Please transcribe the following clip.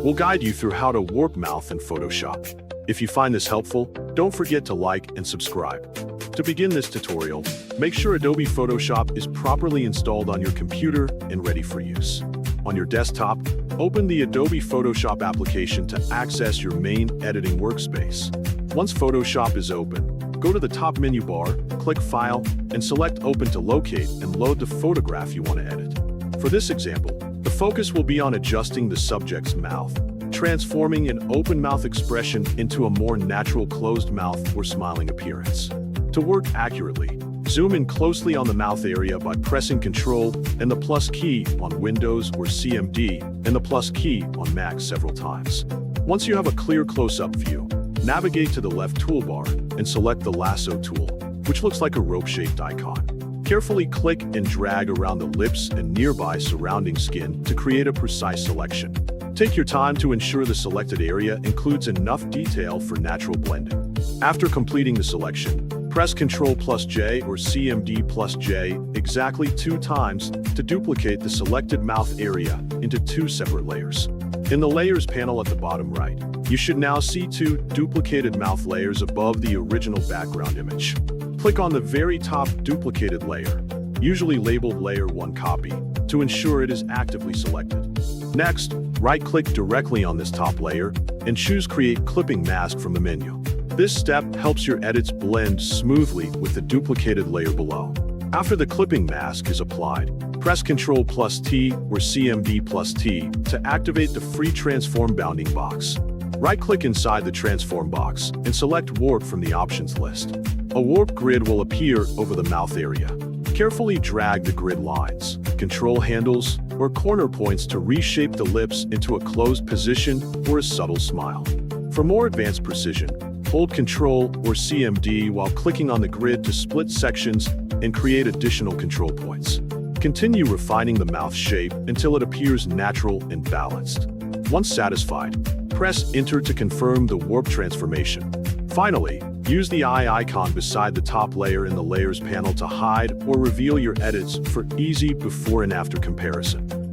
We'll guide you through how to warp mouth in Photoshop. If you find this helpful, don't forget to like and subscribe. To begin this tutorial, make sure Adobe Photoshop is properly installed on your computer and ready for use. On your desktop, open the Adobe Photoshop application to access your main editing workspace. Once Photoshop is open, go to the top menu bar, click File, and select Open to locate and load the photograph you want to edit. For this example, the focus will be on adjusting the subject's mouth, transforming an open mouth expression into a more natural closed mouth or smiling appearance. To work accurately, zoom in closely on the mouth area by pressing Ctrl and the plus key on Windows or CMD and the plus key on Mac several times. Once you have a clear close-up view, navigate to the left toolbar and select the lasso tool, which looks like a rope-shaped icon. Carefully click and drag around the lips and nearby surrounding skin to create a precise selection. Take your time to ensure the selected area includes enough detail for natural blending. After completing the selection, press Ctrl plus J or CMD plus J exactly 2 times to duplicate the selected mouth area into 2 separate layers. In the Layers panel at the bottom right, you should now see 2 duplicated mouth layers above the original background image. Click on the very top duplicated layer, usually labeled Layer 1 Copy, to ensure it is actively selected. Next, right-click directly on this top layer and choose Create Clipping Mask from the menu. This step helps your edits blend smoothly with the duplicated layer below. After the clipping mask is applied, press Ctrl plus T or CMD plus T to activate the free transform bounding box. Right-click inside the transform box and select Warp from the options list. A warp grid will appear over the mouth area. Carefully drag the grid lines, control handles, or corner points to reshape the lips into a closed position or a subtle smile. For more advanced precision, hold Ctrl or CMD while clicking on the grid to split sections and create additional control points. Continue refining the mouth shape until it appears natural and balanced. Once satisfied, press Enter to confirm the warp transformation. Finally, use the eye icon beside the top layer in the Layers panel to hide or reveal your edits for easy before and after comparison.